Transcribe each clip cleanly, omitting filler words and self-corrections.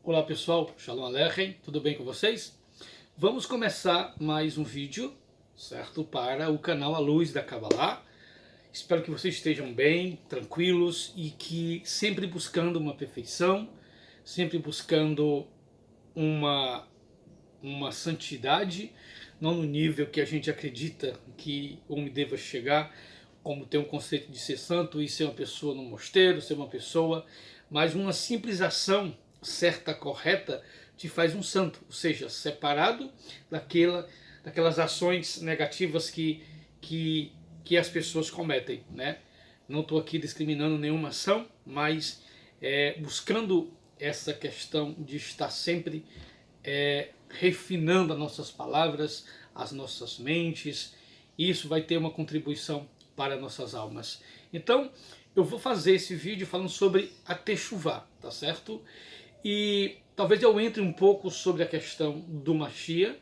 Olá pessoal, Shalom Aleichem, tudo bem com vocês? Vamos começar mais um vídeo, certo? Para o canal A Luz da Kabbalah. Espero que vocês estejam bem, tranquilos e que sempre buscando uma perfeição, sempre buscando uma santidade, não no nível que a gente acredita que o homem deva chegar, como ter um conceito de ser santo e ser uma pessoa no mosteiro, ser uma pessoa, mas uma simples ação certa, correta, te faz um santo, ou seja, separado daquelas ações negativas que as pessoas cometem, né? Não estou aqui discriminando nenhuma ação, mas buscando essa questão de estar sempre refinando as nossas palavras, as nossas mentes. Isso vai ter uma contribuição para nossas almas. Então, eu vou fazer esse vídeo falando sobre a Teshuvá, tá certo? E talvez eu entre um pouco sobre a questão do Mashiach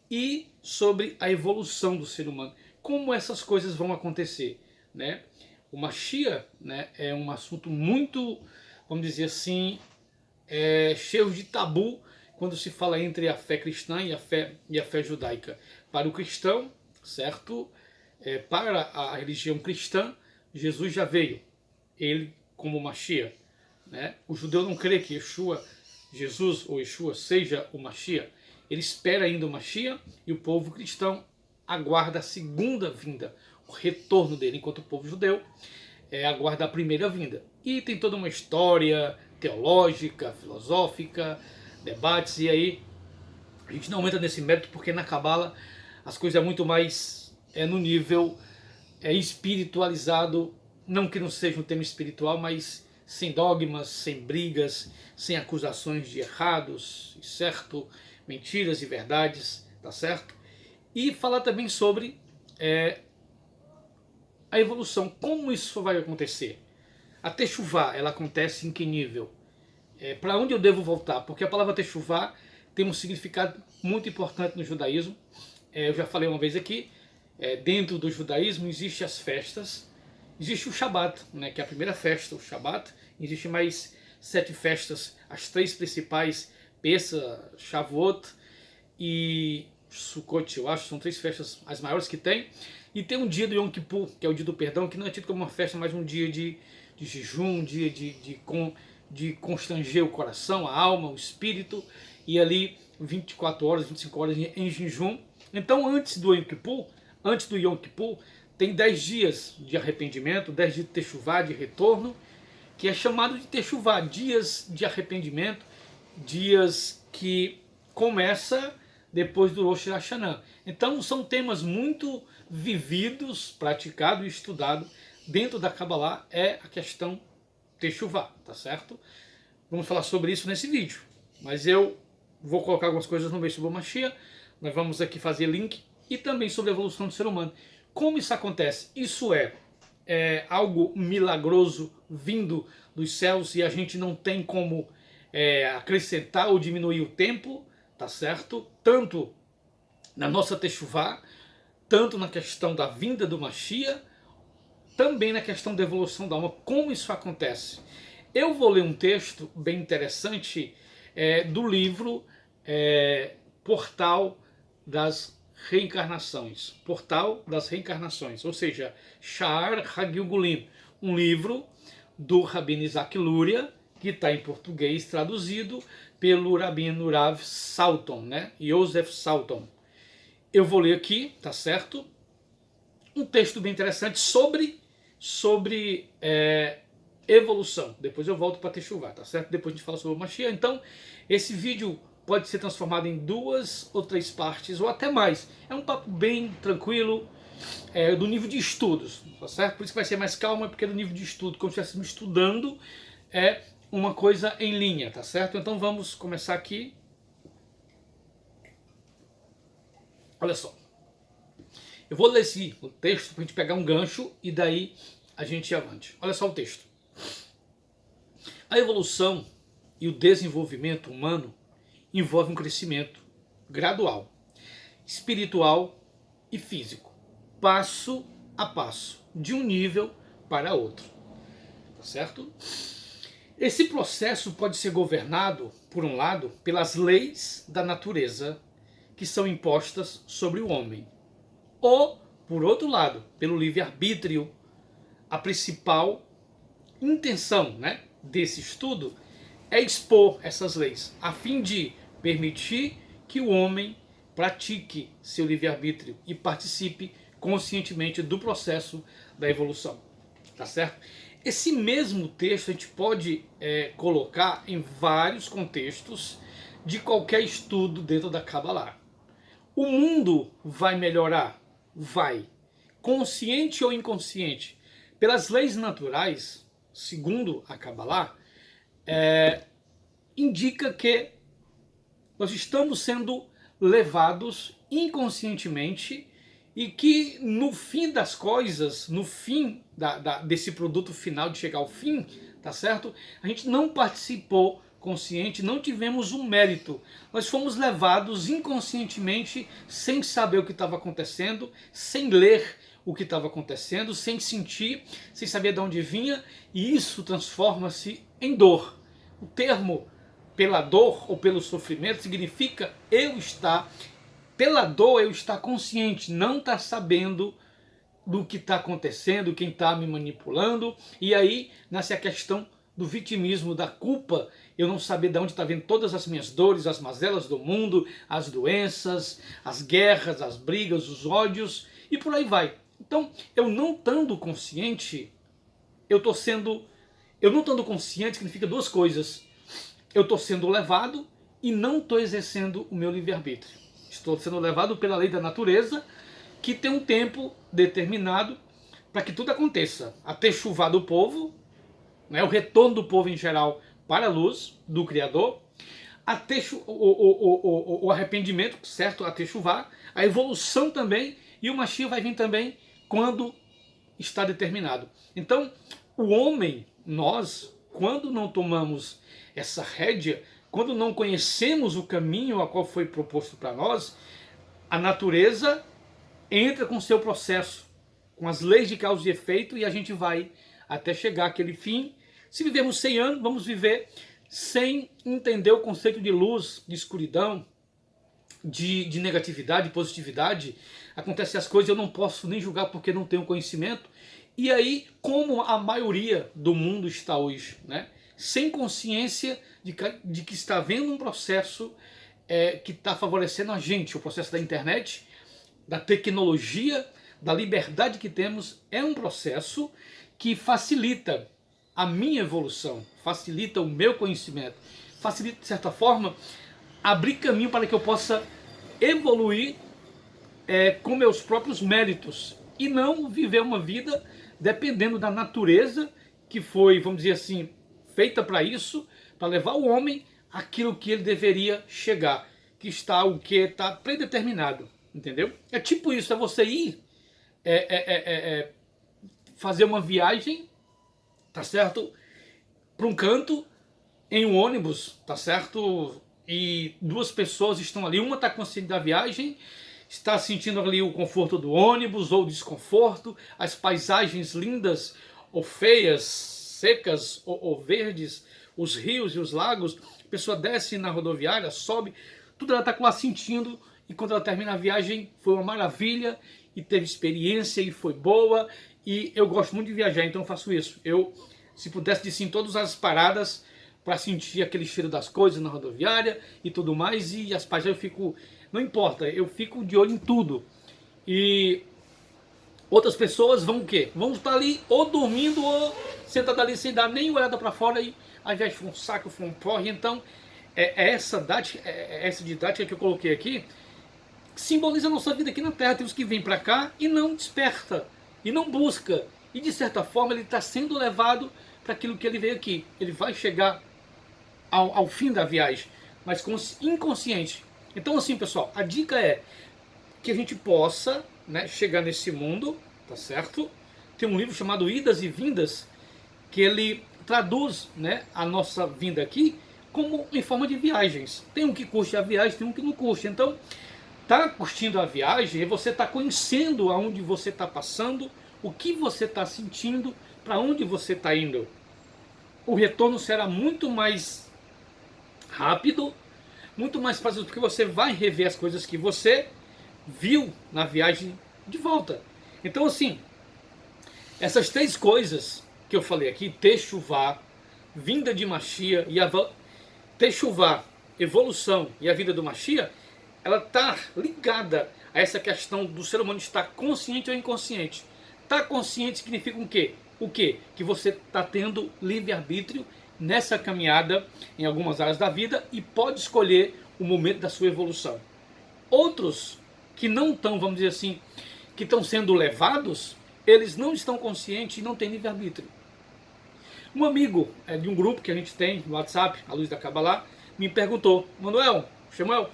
e sobre a evolução do ser humano. Como essas coisas vão acontecer, né? O Mashiach, né, é um assunto muito, vamos dizer assim, cheio de tabu quando se fala entre a fé cristã e a fé judaica. Para o cristão, certo? Para a religião cristã, Jesus já veio, ele como Mashiach, né? O judeu não crê que Jesus ou Yeshua seja o Mashiach. Ele espera ainda o Mashiach e o povo cristão aguarda a segunda vinda, o retorno dele, enquanto o povo judeu aguarda a primeira vinda. E tem toda uma história teológica, filosófica, debates, e aí a gente não entra nesse mérito porque na Cabala as coisas é muito mais no nível espiritualizado, não que não seja um tema espiritual, mas sem dogmas, sem brigas, sem acusações de errados e certo, mentiras e verdades, tá certo? E falar também sobre a evolução, como isso vai acontecer. A Teshuvá, ela acontece em que nível? Para onde eu devo voltar? Porque a palavra Teshuvá tem um significado muito importante no judaísmo. Eu já falei uma vez aqui, dentro do judaísmo existem as festas, existe o Shabat, né, que é a primeira festa, o Shabat. Existem mais 7 festas, as 3 principais, Pesach, Shavuot e Sukkot, eu acho, são 3 festas as maiores que tem. E tem um dia do Yom Kippur, que é o dia do perdão, que não é tido como uma festa, mas um dia de jejum, um dia de constranger o coração, a alma, o espírito, e ali 24 horas, 25 horas em jejum. Então antes do Yom Kippur, antes do Yom Kippur, tem 10 dias de arrependimento, 10 dias de Teshuvá, de retorno, que é chamado de Teshuvá, dias de arrependimento, dias que começa depois do Rosh Hashanah. Então são temas muito vividos, praticados e estudados dentro da Kabbalah, é a questão Teshuvá, tá certo? Vamos falar sobre isso nesse vídeo, mas eu vou colocar algumas coisas no meio sobre o Mashiach, nós vamos aqui fazer link, e também sobre a evolução do ser humano. Como isso acontece? Isso é algo milagroso vindo dos céus e a gente não tem como acrescentar ou diminuir o tempo, tá certo? Tanto na nossa Teshuvá, tanto na questão da vinda do Mashiach, também na questão da evolução da alma. Como isso acontece? Eu vou ler um texto bem interessante do livro Portal das Reencarnações. Portal das Reencarnações, ou seja, Sha'ar HaGilgulim, um livro do Rabino Isaac Luria, que está em português traduzido pelo Rabino Rav Salton, né? Yosef Salton. Eu vou ler aqui, tá certo? Um texto bem interessante sobre evolução. Depois eu volto para Teshuvá, tá certo? Depois a gente fala sobre o Mashiach. Então, esse vídeo pode ser transformado em 2 ou 3 partes, ou até mais. É um papo bem tranquilo, do nível de estudos, tá certo? Por isso que vai ser mais calmo, porque é do nível de estudo, como se estivéssemos estudando uma coisa em linha, tá certo? Então vamos começar aqui. Olha só. Eu vou ler o texto para a gente pegar um gancho e daí a gente ir avante. Olha só o texto. A evolução e o desenvolvimento humano envolve um crescimento gradual, espiritual e físico, passo a passo, de um nível para outro. Tá certo? Esse processo pode ser governado, por um lado, pelas leis da natureza que são impostas sobre o homem, ou, por outro lado, pelo livre-arbítrio. A principal intenção, né, desse estudo é expor essas leis, a fim de permitir que o homem pratique seu livre-arbítrio e participe conscientemente do processo da evolução. Tá certo? Esse mesmo texto a gente pode colocar em vários contextos de qualquer estudo dentro da Kabbalah. O mundo vai melhorar? Vai. Consciente ou inconsciente? Pelas leis naturais, segundo a Kabbalah, indica que nós estamos sendo levados inconscientemente e que no fim das coisas, no fim desse produto final de chegar ao fim, tá certo? A gente não participou consciente, não tivemos um mérito. Nós fomos levados inconscientemente, sem saber o que estava acontecendo, sem ler o que estava acontecendo, sem sentir, sem saber de onde vinha, e isso transforma-se em dor. O termo pela dor ou pelo sofrimento significa pela dor eu estar consciente, não estar sabendo do que está acontecendo, quem está me manipulando, e aí nasce a questão do vitimismo, da culpa, eu não saber de onde está vindo todas as minhas dores, as mazelas do mundo, as doenças, as guerras, as brigas, os ódios, e por aí vai. Então, eu não estando consciente, eu não estando consciente significa duas coisas. Eu estou sendo levado e não estou exercendo o meu livre-arbítrio. Estou sendo levado pela lei da natureza, que tem um tempo determinado para que tudo aconteça. A techuvá do povo, né, o retorno do povo em geral para a luz do Criador, o arrependimento, certo? A techuvá, a evolução também, e o Mashiach vai vir também quando está determinado. Então, o homem, nós, quando não tomamos essa rédea, quando não conhecemos o caminho a qual foi proposto para nós, a natureza entra com o seu processo, com as leis de causa e efeito, e a gente vai até chegar àquele fim. Se vivemos 100 anos, vamos viver sem entender o conceito de luz, de escuridão, de negatividade, de positividade. Acontecem as coisas, eu não posso nem julgar porque não tenho conhecimento. E aí, como a maioria do mundo está hoje, né? Sem consciência de que está havendo um processo que está favorecendo a gente, o processo da internet, da tecnologia, da liberdade que temos, é um processo que facilita a minha evolução, facilita o meu conhecimento, facilita, de certa forma, abrir caminho para que eu possa evoluir com meus próprios méritos e não viver uma vida dependendo da natureza que foi, vamos dizer assim, feita para isso, para levar o homem àquilo que ele deveria chegar, que está o que está predeterminado, entendeu? É tipo isso, é você ir fazer uma viagem, tá certo? Para um canto, em um ônibus, tá certo? E duas pessoas estão ali, uma está consciente da viagem, está sentindo ali o conforto do ônibus ou o desconforto, as paisagens lindas ou feias, secas ou verdes, os rios e os lagos. A pessoa desce na rodoviária, sobe, tudo ela está lá sentindo, e quando ela termina a viagem foi uma maravilha e teve experiência e foi boa. E eu gosto muito de viajar, então eu faço isso. Eu, se pudesse, descer em todas as paradas para sentir aquele cheiro das coisas na rodoviária e tudo mais, e as paisagens eu fico, não importa, eu fico de olho em tudo. E outras pessoas vão o quê? Vão estar ali ou dormindo ou sentado ali sem dar nem olhada para fora, e ao invés de foi um saco, foi um porre. Então essa didática que eu coloquei aqui simboliza a nossa vida aqui na Terra. Temos que vir para cá e não desperta, e não busca, e de certa forma ele está sendo levado para aquilo que ele veio aqui. Ele vai chegar ao fim da viagem, mas inconsciente. Então assim, pessoal, a dica é que a gente possa, né, chegar nesse mundo, tá certo? Tem um livro chamado Idas e Vindas, que ele traduz, né, a nossa vinda aqui como em forma de viagens. Tem um que curte a viagem, tem um que não curte. Então, tá curtindo a viagem e você está conhecendo aonde você está passando, o que você está sentindo, para onde você está indo. o retorno será muito mais rápido, muito mais fácil, porque você vai rever as coisas que você viu na viagem de volta. Então, assim, essas três coisas que eu falei aqui, Techuvá, vinda de Mashiach e Techuvá, evolução e a vida do Mashiach, ela está ligada a essa questão do ser humano estar consciente ou inconsciente. Estar consciente significa o quê? O quê? Que você está tendo livre-arbítrio nessa caminhada em algumas áreas da vida e pode escolher o momento da sua evolução. Outros que não estão, vamos dizer assim, que estão sendo levados, eles não estão conscientes e não têm livre-arbítrio. Um amigo de um grupo que a gente tem no WhatsApp, a Luz da Kabbalah, me perguntou, Samuel,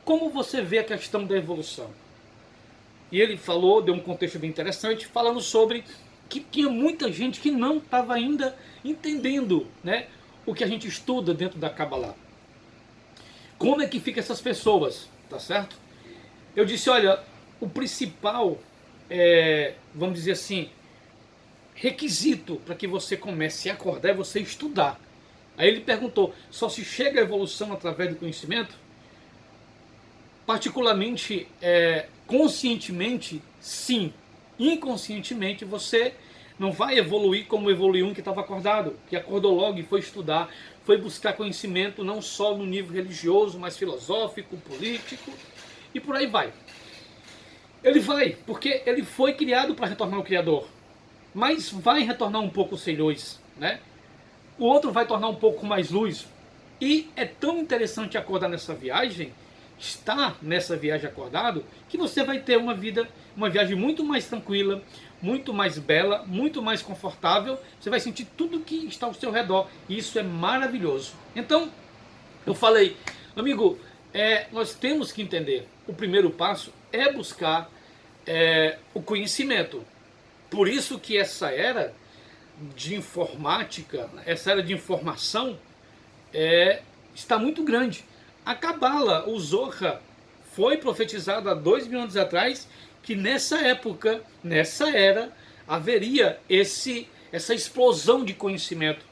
como você vê a questão da evolução? E ele falou, deu um contexto bem interessante, falando sobre que tinha muita gente que não estava ainda entendendo, né, o que a gente estuda dentro da Kabbalah. Como é que ficam essas pessoas, tá certo? Eu disse, olha, o principal, vamos dizer assim, requisito para que você comece a acordar é você estudar. Aí ele perguntou, só se chega à evolução através do conhecimento? Particularmente, conscientemente, sim. Inconscientemente, você não vai evoluir como evoluiu um que estava acordado, que acordou logo e foi estudar, foi buscar conhecimento não só no nível religioso, mas filosófico, político e por aí vai. Ele vai, porque ele foi criado para retornar ao Criador, mas vai retornar um pouco sem luz, né? O outro vai tornar um pouco mais luz. E é tão interessante acordar nessa viagem, estar nessa viagem acordado, que você vai ter uma viagem muito mais tranquila, muito mais bela, muito mais confortável. Você vai sentir tudo que está ao seu redor. E isso é maravilhoso. Então, eu falei, amigo, nós temos que entender. O primeiro passo é buscar o conhecimento. Por isso que essa era de informática, essa era de informação, está muito grande. A Kabbalah, o Zohar, foi profetizado há 2.000 anos atrás que nessa época, nessa era, haveria essa explosão de conhecimento.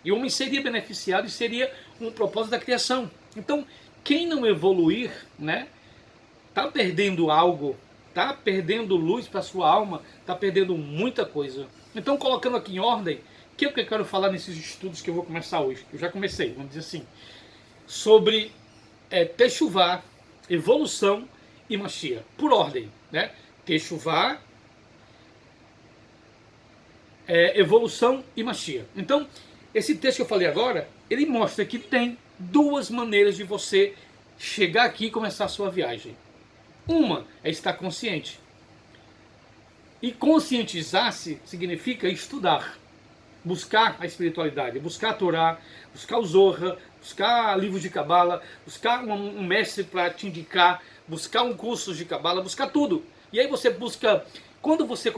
E o homem seria beneficiado e seria um propósito da criação. Então, quem não evoluir, né, está perdendo algo, está perdendo luz para a sua alma, está perdendo muita coisa. Então, colocando aqui em ordem, o que eu quero falar nesses estudos que eu vou começar hoje? Eu já comecei, vamos dizer assim, sobre Techuvá, evolução e Mashiach, por ordem, né? Techuvá, evolução e Mashiach. Então, esse texto que eu falei agora, ele mostra que tem duas maneiras de você chegar aqui e começar a sua viagem. Uma é estar consciente. E conscientizar-se significa estudar, buscar a espiritualidade, buscar a Torá, buscar o Zohar, buscar livros de Kabbalah, buscar um mestre para te indicar, buscar um curso de Kabbalah, buscar tudo. E aí você busca, quando você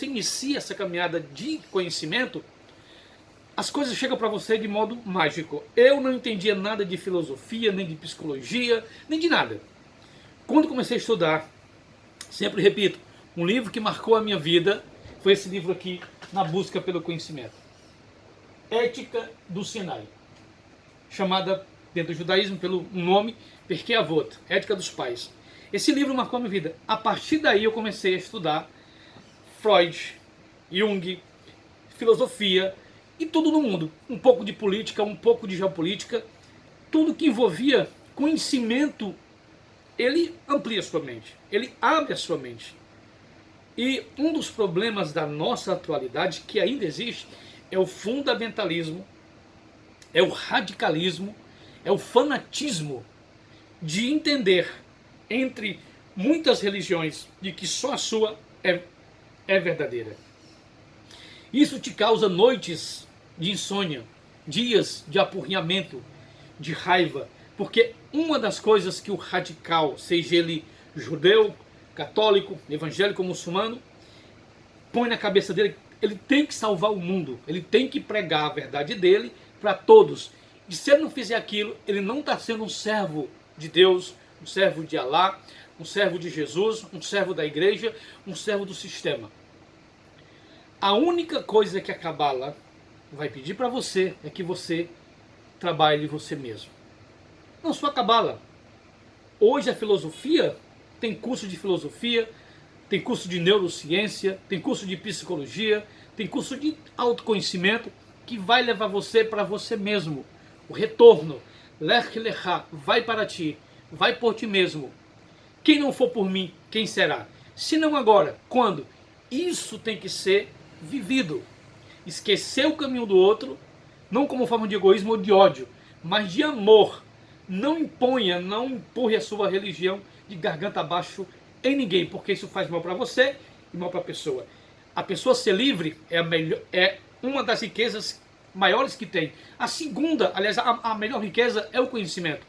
inicia essa caminhada de conhecimento, as coisas chegam para você de modo mágico. Eu não entendia nada de filosofia, nem de psicologia, nem de nada. Quando comecei a estudar, sempre repito, um livro que marcou a minha vida foi esse livro aqui, Na Busca pelo Conhecimento. Ética do Sinai, chamada dentro do judaísmo pelo nome Pirkei Avot, Ética dos Pais. Esse livro marcou a minha vida. A partir daí eu comecei a estudar Freud, Jung, filosofia e tudo no mundo. Um pouco de política, um pouco de geopolítica. Tudo que envolvia conhecimento, ele amplia a sua mente, ele abre a sua mente. E um dos problemas da nossa atualidade, que ainda existe, é o fundamentalismo, é o radicalismo, é o fanatismo de entender entre muitas religiões de que só a sua é verdadeira. Isso te causa noites de insônia, dias de apurrinhamento, de raiva, porque uma das coisas que o radical, seja ele judeu, católico, evangélico, muçulmano, põe na cabeça dele, ele tem que salvar o mundo, ele tem que pregar a verdade dele para todos. E se ele não fizer aquilo, ele não está sendo um servo de Deus, um servo de Alá, um servo de Jesus, um servo da igreja, um servo do sistema. A única coisa que a Kabbalah vai pedir para você é que você trabalhe você mesmo. Não só a cabala. Hoje a filosofia tem curso de filosofia, tem curso de neurociência, tem curso de psicologia, tem curso de autoconhecimento que vai levar você para você mesmo. O retorno, lech lecha, vai para ti, vai por ti mesmo. Quem não for por mim, quem será? Se não agora, quando? Isso tem que ser vivido. Esquecer o caminho do outro, não como forma de egoísmo ou de ódio, mas de amor. Não imponha, não empurre a sua religião de garganta abaixo em ninguém, porque isso faz mal para você e mal para a pessoa. A pessoa ser livre é uma das riquezas maiores que tem. A segunda, aliás, a melhor riqueza é o conhecimento.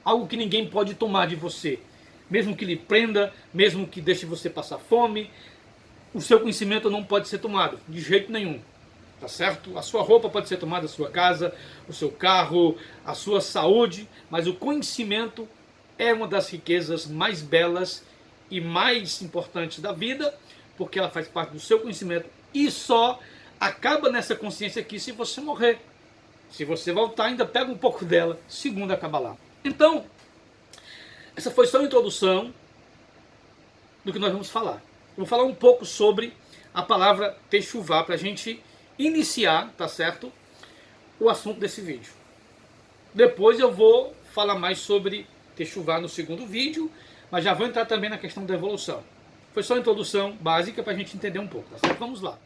Algo que ninguém pode tomar de você. Mesmo que lhe prenda, mesmo que deixe você passar fome, o seu conhecimento não pode ser tomado, de jeito nenhum. Tá certo? A sua roupa pode ser tomada, a sua casa, o seu carro, a sua saúde, mas o conhecimento é uma das riquezas mais belas e mais importantes da vida, porque ela faz parte do seu conhecimento e só acaba nessa consciência aqui se você morrer. Se você voltar, ainda pega um pouco dela, segundo a Kabbalah. Então, essa foi só a introdução do que nós vamos falar. Eu vou falar um pouco sobre a palavra Teshuvah para a gente iniciar, tá certo, o assunto desse vídeo. Depois eu vou falar mais sobre Teshuvah no segundo vídeo, mas já vou entrar também na questão da evolução. Foi só a introdução básica para a gente entender um pouco, tá certo? Vamos lá.